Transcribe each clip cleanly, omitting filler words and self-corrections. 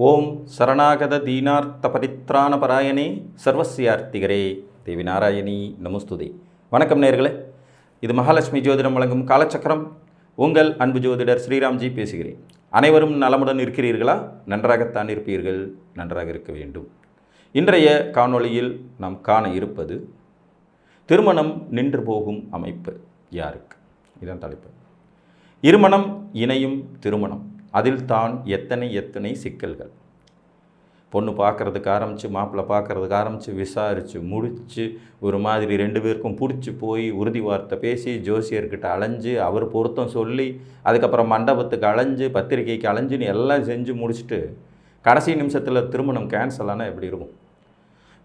ஓம் சரணாகத தீனார்த்த பரித்ராண பராயணே சர்வசியார்த்திகரே தேவி நாராயணி நமஸ்துதே. வணக்கம் நேயர்களே, இது மகாலட்சுமி ஜோதிடம் வழங்கும் காலச்சக்கரம். உங்கள் அன்பு ஜோதிடர் ஸ்ரீராம்ஜி பேசுகிறேன். அனைவரும் நலமுடன் இருக்கிறீர்களா? நன்றாகத்தான் இருப்பீர்கள், நன்றாக இருக்க வேண்டும். இன்றைய காணொளியில் நாம் காண இருப்பது திருமணம் நின்று போகும் அமைப்பு யாருக்கு? இதான் தலைப்பு. இருமணம் இணையும் திருமணம், அதில் தான் எத்தனை சிக்கல்கள். பொண்ணு பார்க்குறதுக்கு ஆரம்பித்து, மாப்பிள்ளை பார்க்குறதுக்கு ஆரம்பித்து, விசாரித்து முடித்து, ஒரு மாதிரி ரெண்டு பேருக்கும் பிடிச்சி போய் உறுதி வார்த்தை பேசி, ஜோசியர்கிட்ட அலைஞ்சு, அவர் பொருத்தம் சொல்லி, அதுக்கப்புறம் மண்டபத்துக்கு அலைஞ்சு, பத்திரிகைக்கு அலைஞ்சுன்னு எல்லாம் செஞ்சு முடிச்சுட்டு கடைசி நிமிஷத்தில் திருமணம் கேன்சல் ஆனால் எப்படி இருக்கும்?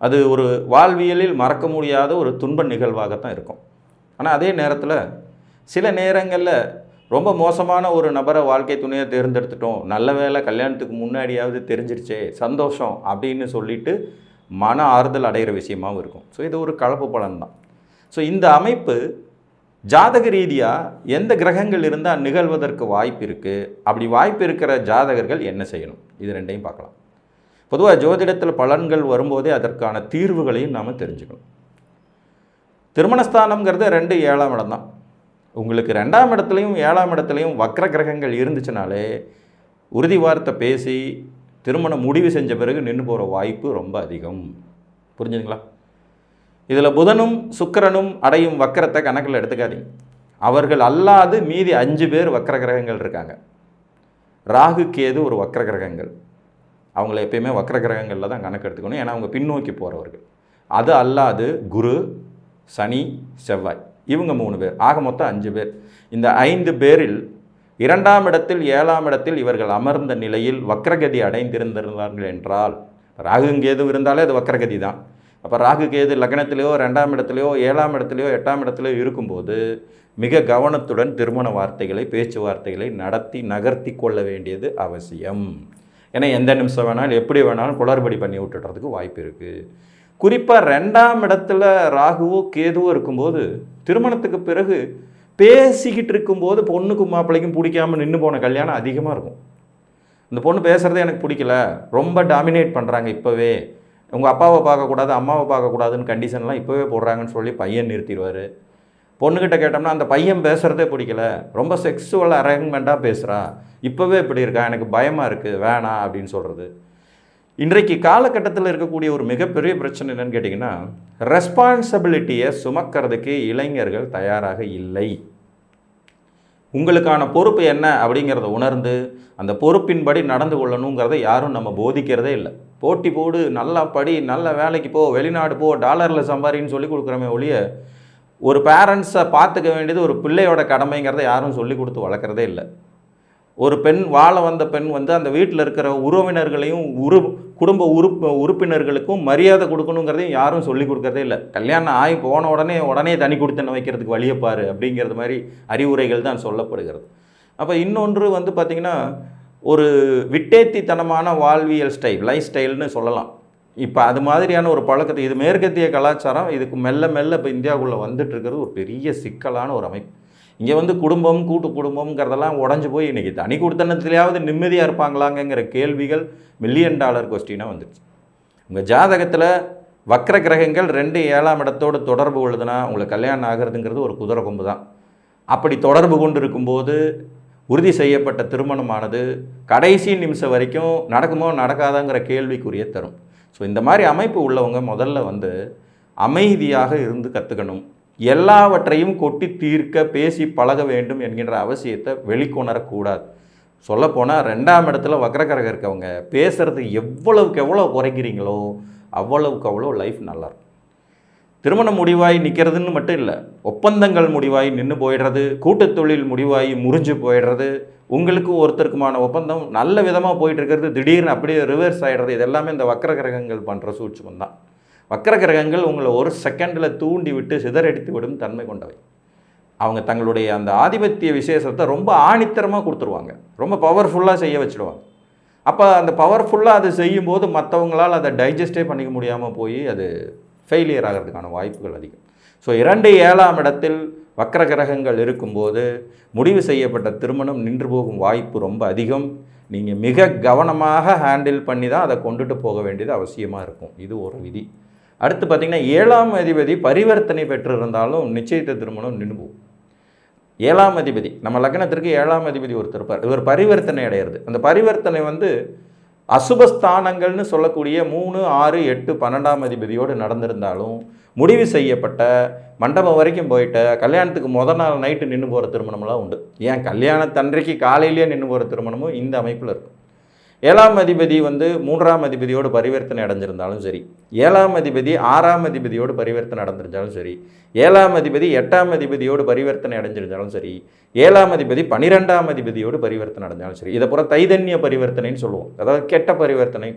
அது ஒரு வாழ்வியலில் மறக்க முடியாத ஒரு துன்ப நிகழ்வாகத்தான் இருக்கும். ஆனால் அதே நேரத்தில் சில நேரங்களில் ரொம்ப மோசமான ஒரு நபரை வாழ்க்கை துணையை தேர்ந்தெடுத்துட்டோம், நல்ல வேலை கல்யாணத்துக்கு முன்னாடியாவது தெரிஞ்சிருச்சே, சந்தோஷம் அப்படின்னு சொல்லிட்டு மன ஆறுதல் அடைகிற விஷயமாகவும் இருக்கும். ஸோ இது ஒரு கலப்பு பலன் தான். ஸோ இந்த அமைப்பு ஜாதக ரீதியாக எந்த கிரகங்கள் இருந்தால் நிகழ்வதற்கு வாய்ப்பு இருக்குது, அப்படி வாய்ப்பு இருக்கிற ஜாதகர்கள் என்ன செய்யணும், இது ரெண்டையும் பார்க்கலாம். பொதுவாக ஜோதிடத்தில் பலன்கள் வரும்போதே அதற்கான தீர்வுகளையும் நாம் தெரிஞ்சுக்கணும். திருமணஸ்தானம்ங்கிறது 2 7ஆம் இடம் தான். உங்களுக்கு 2ஆம் இடத்துலையும் 7ஆம் இடத்துலையும் வக்ர கிரகங்கள் இருந்துச்சுனாலே உறுதி வார்த்தை பேசி திருமணம் முடிவு செஞ்ச பிறகு நின்று போகிற வாய்ப்பு ரொம்ப அதிகம். புரிஞ்சுங்களா? இதில் புதனும் சுக்கிரனும் அடையும் வக்கரத்தை கணக்கில் எடுத்துக்காதீங்க. அவர்கள் அல்லாது மீதி 5 பேர் வக்ர கிரகங்கள் இருக்காங்க. ராகு கேது ஒரு வக்ர கிரகங்கள், அவங்கள எப்பயுமே வக்ர கிரகங்களில் தான் கணக்கு எடுத்துக்கணும், ஏன்னா அவங்க பின்னோக்கி போகிறவர்கள். அது அல்லாது குரு, சனி, செவ்வாய், இவங்க 3 பேர், ஆக மொத்தம் 5 பேர். இந்த 5 பேரில் 2ஆம் இடத்தில் 7ஆம் இடத்தில் இவர்கள் அமர்ந்த நிலையில் வக்ரகதி அடைந்திருந்தார்கள் என்றால், ராகு கேது இருந்தாலே அது வக்ரகதி தான். அப்போ ராகு கேது லக்னத்திலேயோ 2ஆம் இடத்துலையோ 7ஆம் இடத்துலையோ 8ஆம் இடத்துலையோ இருக்கும்போது மிக கவனத்துடன் திருமண வார்த்தைகளை, பேச்சுவார்த்தைகளை நடத்தி நகர்த்தி கொள்ள வேண்டியது அவசியம். ஏன்னா எந்த நிமிஷம் வேணாலும் எப்படி வேணாலும் குளறுபடி பண்ணி விட்டுறதுக்கு வாய்ப்பு இருக்குது. குறிப்பாக 2ஆம் இடத்துல ராகுவோ கேதுவோ இருக்கும்போது திருமணத்துக்கு பிறகு பேசிக்கிட்டு இருக்கும்போது பொண்ணுக்கும் மாப்பிள்ளைக்கும் பிடிக்காமல் நின்று போன கல்யாணம் அதிகமாக இருக்கும். இந்த பொண்ணு பேசுகிறதே எனக்கு பிடிக்கல, ரொம்ப டாமினேட் பண்ணுறாங்க, இப்போவே உங்கள் அப்பாவை பார்க்கக்கூடாது, அம்மாவை பார்க்கக்கூடாதுன்னு கண்டிஷன்லாம் இப்போவே போடுறாங்கன்னு சொல்லி பையன் நிறுத்திடுவார். பொண்ணுக்கிட்ட கேட்டோம்னா அந்த பையன் பேசுகிறதே பிடிக்கல, ரொம்ப செக்ஸுவல் அரேஞ்ச்மெண்ட்டாக பேசுகிறா, இப்போவே இப்படி இருக்கா, எனக்கு பயமாக இருக்குது, வேணாம் அப்படின்னு சொல்கிறது. இன்றைக்கு காலகட்டத்தில் இருக்கக்கூடிய ஒரு மிகப்பெரிய பிரச்சனை என்னன்னு கேட்டிங்கன்னா, ரெஸ்பான்சிபிலிட்டியை சுமக்கிறதுக்கு இளைஞர்கள் தயாராக இல்லை. உங்களுக்கான பொறுப்பு என்ன அப்படிங்கிறத உணர்ந்து அந்த பொறுப்பின்படி நடந்து கொள்ளணுங்கிறத யாரும் நம்ம போதிக்கிறதே இல்லை. போட்டி போடு, நல்லா படி, நல்ல வேலைக்கு போ, வெளிநாடு போ, டாலரில் சம்பாரின்னு சொல்லி கொடுக்குறோமே ஒழிய ஒரு பேரண்ட்ஸை பார்த்துக்க வேண்டியது ஒரு பிள்ளையோட கடமைங்கிறத யாரும் சொல்லி கொடுத்து வளர்க்குறதே இல்லை. ஒரு பெண், வாழ வந்த பெண் அந்த வீட்டில் இருக்கிற உறவினர்களையும் குடும்ப உறுப்பினர்களுக்கும் மரியாதை கொடுக்கணுங்கிறதையும் யாரும் சொல்லி கொடுக்கறதே இல்லை. கல்யாணம் ஆகி போன உடனே தனி கொடுத்தன வைக்கிறதுக்கு வழியை பாரு அப்படிங்கிறது மாதிரி அறிவுரைகள் தான் சொல்லப்படுகிறது. அப்போ இன்னொன்று பார்த்திங்கன்னா, ஒரு விட்டேத்தித்தனமான வாழ்வியல் ஸ்டைல், லைஃப் ஸ்டைல்னு சொல்லலாம். இப்போ அது மாதிரியான ஒரு பழக்கத்தை, இது மேற்கத்திய கலாச்சாரம், இதுக்கு மெல்ல மெல்ல இப்போ இந்தியாவுக்குள்ளே வந்துட்டு இருக்கிறது ஒரு பெரிய சிக்கலான ஒரு அமைப்பு. இங்கே குடும்பம், கூட்டு குடும்பங்கிறதெல்லாம் உடஞ்சி போய் இன்றைக்கி தனி கொடுத்தனத்துலையாவது நிம்மதியாக இருப்பாங்களாங்கிற கேள்விகள் $1,000,000 கொஸ்டினாக வந்துடுச்சு. உங்கள் ஜாதகத்தில் வக்ர கிரகங்கள் 2 7ஆம் இடத்தோடு தொடர்பு கொள்ளுதுன்னா உங்களுக்கு கல்யாணம் ஆகிறதுங்கிறது ஒரு குதிரை கொம்பு தான். அப்படி தொடர்பு கொண்டு இருக்கும்போது உறுதி செய்யப்பட்ட திருமணமானது கடைசி நிமிஷம் வரைக்கும் நடக்குமோ நடக்காதாங்கிற கேள்விக்குரிய தரும். ஸோ இந்த மாதிரி அமைப்பு உள்ளவங்க முதல்ல அமைதியாக இருந்து கற்றுக்கணும். எல்லாவற்றையும் கொட்டி தீர்க்க பேசி பழக வேண்டும் என்கின்ற அவசியத்தை வெளிக்கொணரக்கூடாது. சொல்லப்போனால் 2ஆம் இடத்துல வக்ரகிரகம் இருக்கவங்க பேசுகிறது எவ்வளவுக்கு எவ்வளோ குறைக்கிறீங்களோ அவ்வளவுக்கு அவ்வளோ லைஃப் நல்லாயிருக்கும். திருமணம் முடிவாகி நிற்கிறதுன்னு மட்டும் இல்லை, ஒப்பந்தங்கள் முடிவாகி நின்று போயிடுறது, கூட்டுத்தொழில் முடிவாகி முறிஞ்சு போயிடுறது, உங்களுக்கு ஒருத்தருக்குமான ஒப்பந்தம் நல்ல விதமாக போயிட்டுருக்கிறது திடீர்னு அப்படியே ரிவர்ஸ் ஆகிடுறது, இது எல்லாமே இந்த வக்ரகிரகங்கள் பண்ணுற சூட்சுமம் தான். வக்ர கிரகங்கள் உங்களை ஒரு செகண்டில் தூண்டி விட்டு சிதறடித்து விடும் தன்மை கொண்டவை. அவங்க தங்களுடைய அந்த ஆதிபத்திய விசேஷத்தை ரொம்ப ஆணித்தரமாக கொடுத்துருவாங்க, ரொம்ப பவர்ஃபுல்லாக செய்ய வச்சுடுவாங்க. அப்போ அந்த பவர்ஃபுல்லாக அது செய்யும்போது மற்றவங்களால் அதை டைஜஸ்டே பண்ணிக்க முடியாமல் போய் அது ஃபெயிலியர் ஆகிறதுக்கான வாய்ப்புகள் அதிகம். ஸோ 2 7ஆம் இடத்தில் வக்ர கிரகங்கள் இருக்கும்போது முடிவு செய்யப்பட்ட திருமணம் நின்று போகும் வாய்ப்பு ரொம்ப அதிகம். நீங்கள் மிக கவனமாக ஹேண்டில் பண்ணி தான் அதை கொண்டுட்டு போக வேண்டியது அவசியமாக இருக்கும். இது ஒரு விதி. அடுத்து பார்த்திங்கன்னா 7ஆம் அதிபதி பரிவர்த்தனை பெற்றிருந்தாலும் நிச்சயித்த திருமணம் நின்று போகும். 7ஆம் அதிபதி நம்ம லக்னத்திற்கு 7ஆம் அதிபதி ஒருத்தர் இருப்பார். இவர் பரிவர்த்தனை அடையிறது. அந்த பரிவர்த்தனை வந்து அசுபஸ்தானங்கள்னு சொல்லக்கூடிய 3, 6, 8, 12ஆம் அதிபதியோடு நடந்திருந்தாலும் முடிவு செய்யப்பட்ட மண்டபம் வரைக்கும் போயிட்ட கல்யாணத்துக்கு முதல் நாள் நைட்டு நின்று போகிற திருமணமெல்லாம் உண்டு. ஏன் கல்யாணத்தன்றைக்கு காலையிலேயே நின்று போகிற திருமணமும் இந்த அமைப்பில் இருக்கும். 7ஆம் அதிபதி வந்து 3ஆம் அதிபதியோடு பரிவர்த்தனை அடைஞ்சிருந்தாலும் சரி, 7ஆம் அதிபதி 6ஆம் அதிபதியோடு பரிவர்த்தனை அடைஞ்சிருந்தாலும் சரி, 7ஆம் அதிபதி 8ஆம் அதிபதியோடு பரிவர்த்தனை அடைஞ்சிருந்தாலும் சரி, 7ஆம் அதிபதி 12ஆம் அதிபதியோடு பரிவர்த்தனை அடைஞ்சாலும் சரி, இதை பூரா தைதன்ய பரிவர்த்தனைன்னு சொல்லுவோம். அதாவது கெட்ட பரிவர்த்தனை.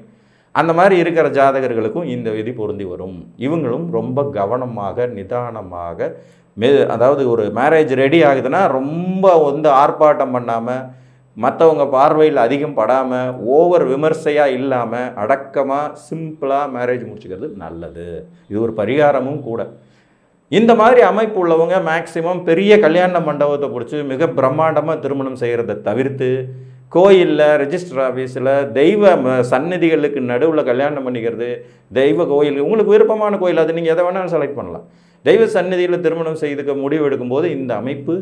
அந்த மாதிரி இருக்கிற ஜாதகர்களுக்கும் இந்த விதி பொருந்தி வரும். இவங்களும் ரொம்ப கவனமாக நிதானமாக அதாவது ஒரு மேரேஜ் ரெடி ஆகுதுன்னா ரொம்ப வந்து ஆர்ப்பாட்டம் பண்ணாமல், மற்றவங்க பார்வையில் அதிகம் படாமல், ஓவர் விமர்சையாக இல்லாமல் அடக்கமாக சிம்பிளாக மேரேஜ் முடிச்சுக்கிறது நல்லது. இது ஒரு பரிகாரமும் கூட. இந்த மாதிரி அமைப்பு உள்ளவங்க மேக்சிமம் பெரிய கல்யாண மண்டபத்தை பிடிச்சி மிக பிரம்மாண்டமாக திருமணம் செய்கிறத தவிர்த்து கோயிலில், ரெஜிஸ்டர் ஆஃபீஸில், தெய்வ சந்நிதிகளுக்கு நடுவில் கல்யாணம் பண்ணிக்கிறது, தெய்வ கோயில், உங்களுக்கு விருப்பமான கோயில், அது நீங்கள் எதை வேணாலும் செலக்ட் பண்ணலாம். தெய்வ சந்நிதியில் திருமணம் செய்துக்க முடிவு எடுக்கும்போது இந்த அமைப்பு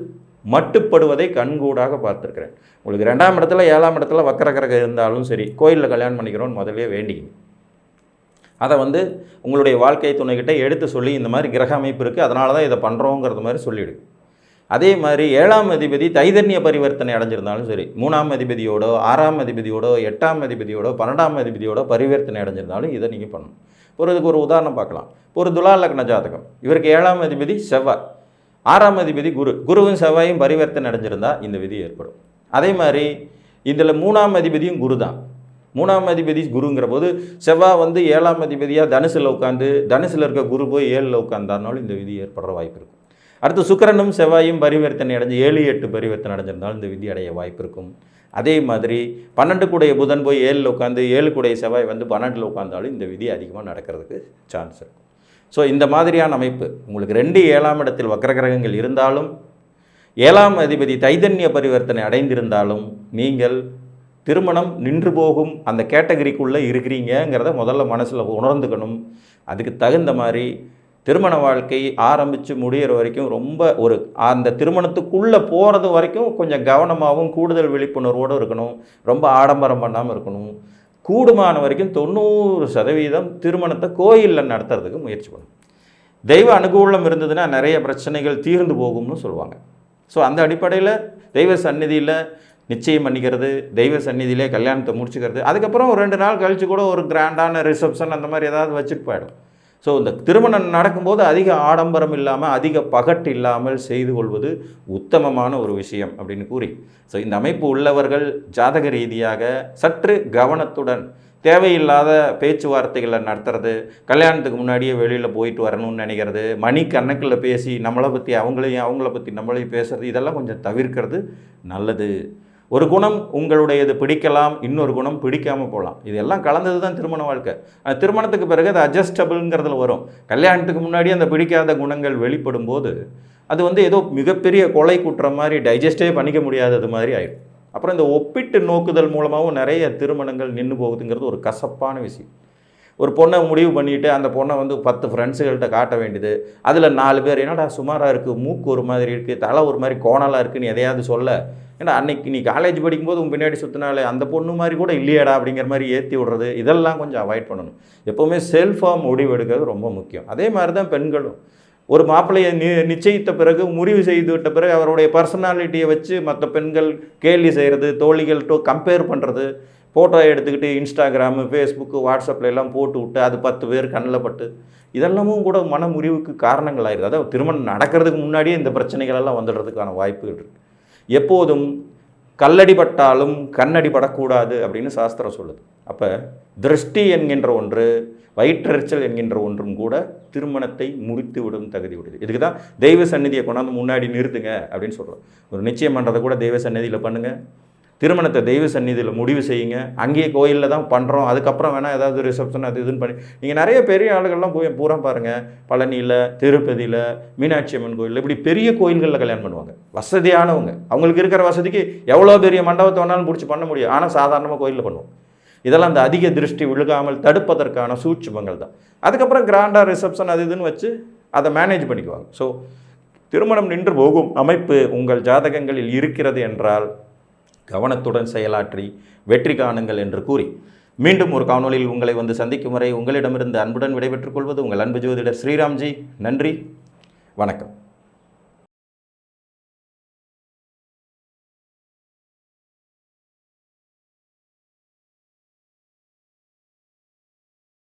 மட்டுப்படுவதை கண்கூடாக பார்த்துருக்கிறேன். உங்களுக்கு 2ஆம் இடத்துல 7ஆம் இடத்துல வக்கர கிரகம் இருந்தாலும் சரி, கோயிலில் கல்யாணம் பண்ணிக்கிறோன்னு முதலே வேண்டிக்கணும். அதை வந்து உங்களுடைய வாழ்க்கை துணைக்கிட்ட எடுத்து சொல்லி இந்த மாதிரி கிரக அமைப்பு இருக்குது, அதனால தான் இதை பண்ணுறோங்கிறது மாதிரி சொல்லிவிடு. அதே மாதிரி 7ஆம் அதிபதி தைதன்ய பரிவர்த்தனை அடைஞ்சிருந்தாலும் சரி, 3ஆம் அதிபதியோடோ 6ஆம் அதிபதியோடோ 8ஆம் அதிபதியோடோ 12ஆம் அதிபதியோட பரிவர்த்தனை அடைஞ்சிருந்தாலும் இதை நீங்கள் பண்ணணும். இதுக்கு ஒரு உதாரணம் பார்க்கலாம். ஒரு துலா லக்ன ஜாதகம், இவருக்கு 7ஆம் அதிபதி செவ்வாய், 6ஆம் அதிபதி குருவும் செவ்வாயும் பரிவர்த்தனை அடைஞ்சிருந்தால் இந்த விதி ஏற்படும். அதே மாதிரி இதில் 3ஆம் அதிபதியும் குரு தான். 3ஆம் அதிபதி குருங்கிற போது செவ்வாய் வந்து 7ஆம் அதிபதியாக தனுசில் உட்காந்து, தனுசில் இருக்க குரு போய் 7ல் உட்காந்தாருனாலும் இந்த விதி ஏற்படுற வாய்ப்பு இருக்கும். அடுத்து சுக்கிரனும் செவ்வாயும் பரிவர்த்தனை அடைஞ்சு 7, 8 பரிவர்த்தனை அடைஞ்சிருந்தாலும் இந்த விதி அடைய வாய்ப்பு இருக்கும். அதே மாதிரி 12 கூடைய புதன் போய் 7ல் உட்காந்து, 7 கூடைய செவ்வாய் வந்து 12ல் உட்காந்தாலும் இந்த விதி அதிகமாக நடக்கிறதுக்கு சான்ஸ் இருக்கும். ஸோ இந்த மாதிரியான அமைப்பு உங்களுக்கு 2, 7ஆம் இடத்தில் வக்ர கிரகங்கள் இருந்தாலும், 7ஆம் அதிபதி தைதன்ய பரிவர்த்தனை அடைந்திருந்தாலும் நீங்கள் திருமணம் நின்று போகும் அந்த கேட்டகரிக்குள்ளே இருக்கிறீங்கிறத முதல்ல மனசில் உணர்ந்துக்கணும். அதுக்கு தகுந்த மாதிரி திருமண வாழ்க்கை ஆரம்பித்து முடிகிற வரைக்கும் ரொம்ப அந்த திருமணத்துக்குள்ளே போகிறது வரைக்கும் கொஞ்சம் கவனமாகவும் கூடுதல் விழிப்புணர்வோடு இருக்கணும். ரொம்ப ஆடம்பரம் பண்ணாமல் இருக்கணும். கூடுமான வரைக்கும் 90% திருமணத்தை கோயிலில் நடத்துறதுக்கு முயற்சி பண்ணணும். தெய்வ அனுகூலம் இருந்ததுன்னா நிறைய பிரச்சனைகள் தீர்ந்து போகும்னு சொல்லுவாங்க. ஸோ அந்த அடிப்படையில் தெய்வ சந்நிதியில் நிச்சயம் பண்ணிக்கிறது, தெய்வ சந்நிதியிலே கல்யாணத்தை முடிச்சுக்கிறது, அதுக்கப்புறம் ஒரு 2 நாள் கழித்து கூட ஒரு கிராண்டான ரிசப்ஷன் அந்த மாதிரி ஏதாவது வச்சுட்டு போயிடும். ஸோ இந்த திருமணம் நடக்கும்போது அதிக ஆடம்பரம் இல்லாமல், அதிக பகட்டு இல்லாமல் செய்து கொள்வது உத்தமமான ஒரு விஷயம் அப்படின்னு கூறி, ஸோ இந்த அமைப்பு உள்ளவர்கள் ஜாதக ரீதியாக சற்று கவனத்துடன் தேவையில்லாத பேச்சுவார்த்தைகளை நடத்துறது, கல்யாணத்துக்கு முன்னாடியே வெளியில் போயிட்டு வரணும்னு நினைக்கிறது, மணிக்கணக்கில் பேசி நம்மளை பற்றி அவங்களையும் அவங்கள பற்றி நம்மளையும் பேசுகிறது, இதெல்லாம் கொஞ்சம் தவிர்க்கிறது நல்லது. ஒரு குணம் உங்களுடையது பிடிக்கலாம், இன்னொரு குணம் பிடிக்காமல் போகலாம். இதெல்லாம் கலந்தது தான் திருமண வாழ்க்கை. திருமணத்துக்கு பிறகு அது அட்ஜஸ்டபிள்ங்கிறதுல வரும். கல்யாணத்துக்கு முன்னாடி அந்த பிடிக்காத குணங்கள் வெளிப்படும் போது அது வந்து ஏதோ மிகப்பெரிய கொலை குற்றம் மாதிரி டைஜஸ்டே பண்ணிக்க முடியாதது மாதிரி ஆயிடும். அப்புறம் இந்த ஒப்பிட்டு நோக்குதல் மூலமாகவும் நிறைய திருமணங்கள் நின்று போகுதுங்கிறது ஒரு கசப்பான விஷயம். ஒரு பொண்ணை முடிவு பண்ணிவிட்டு அந்த பொண்ணை வந்து 10 ஃப்ரெண்ட்ஸுகள்கிட்ட காட்ட வேண்டியது, அதில் 4 பேர் என்னடா சுமாராக இருக்குது, மூக்கு ஒரு மாதிரி இருக்குது, தலை ஒரு மாதிரி கோணலாக இருக்குதுன்னு எதையாவது சொல்ல, ஏன்னா அன்னைக்கு நீ காலேஜ் படிக்கும்போது உன் பின்னாடி சுற்றினாலே அந்த பொண்ணு மாதிரி கூட இல்லையாடா அப்படிங்கிற மாதிரி ஏற்றி விடுறது, இதெல்லாம் கொஞ்சம் அவாய்ட் பண்ணணும். எப்போவுமே செல்ஃபாக முடிவு எடுக்கிறது ரொம்ப முக்கியம். அதே மாதிரி தான் பெண்களும் ஒரு மாப்பிள்ளையை நிச்சயித்த பிறகு, முடிவு செய்து விட்ட பிறகு அவருடைய பர்சனாலிட்டியை வச்சு மற்ற பெண்கள் கேலி செய்கிறது, தோழிகள்கிட்ட கம்பேர் பண்ணுறது, ஃபோட்டோ எடுத்துக்கிட்டு இன்ஸ்டாகிராமு, ஃபேஸ்புக்கு, வாட்ஸ்அப்பில் எல்லாம் போட்டு விட்டு அது 10 பேர் கண்ணில் பட்டு இதெல்லாமும் கூட மன முறிவுக்கு காரணங்கள் ஆயிடுது. அதாவது திருமணம் நடக்கிறதுக்கு முன்னாடியே இந்த பிரச்சனைகளெல்லாம் வந்துடுறதுக்கான வாய்ப்புகள் இருக்குது. எப்போதும் கல்லடிப்பட்டாலும் கண்ணடிப்படக்கூடாது அப்படின்னு சாஸ்திரம் சொல்லுது. அப்போ திருஷ்டி என்கின்ற ஒன்று, வயிற்றெரிச்சல் என்கின்ற ஒன்றும் கூட திருமணத்தை முறித்து விடும் தகுதி விடுது. இதுக்கு தான் தெய்வ சந்நிதியை கொண்டாந்து முன்னாடி நிறுத்துங்க அப்படின்னு சொல்கிறோம். ஒரு நிச்சயம் பண்ணுறதை கூட தெய்வ சந்நிதியில் பண்ணுங்கள். திருமணத்தை தெய்வ சந்நிதியில் முடிவு செய்யுங்க. அங்கேயே கோயிலில் தான் பண்ணுறோம், அதுக்கப்புறம் வேணால் ஏதாவது ரிசப்ஷன் அது இதுன்னு பண்ணி நீங்கள் நிறைய பெரிய ஆளுகள்லாம் போய் பூரா பாருங்கள், பழனியில், திருப்பதியில், மீனாட்சி அம்மன் கோயிலில், இப்படி பெரிய கோயில்களில் கல்யாணம் பண்ணுவாங்க. வசதியானவங்க, அவங்களுக்கு இருக்கிற வசதிக்கு எவ்வளோ பெரிய மண்டபத்தை வேணாலும் பிடிச்சி பண்ண முடியும். ஆனால் சாதாரணமாக கோயிலில் பண்ணுவோம். இதெல்லாம் அந்த அதிக திருஷ்டி விழுகாமல் தடுப்பதற்கான சூட்சுமங்கள் தான். அதுக்கப்புறம் கிராண்டாக ரிசப்ஷன் அது இதுன்னு வச்சு அதை மேனேஜ் பண்ணிக்குவாங்க. ஸோ திருமணம் நின்று போகும் அமைப்பு உங்கள் ஜாதகங்களில் இருக்கிறது என்றால் கவனத்துடன் செயலாற்றி வெற்றி காணுங்கள் என்று கூறி, மீண்டும் ஒரு காணொளியில் உங்களை வந்து சந்திக்கும் வரை உங்களிடமிருந்து அன்புடன் விடைபெற்றுக் கொள்வது உங்கள் அன்பு ஜோதிடர் ஸ்ரீராம்ஜி. நன்றி, வணக்கம்.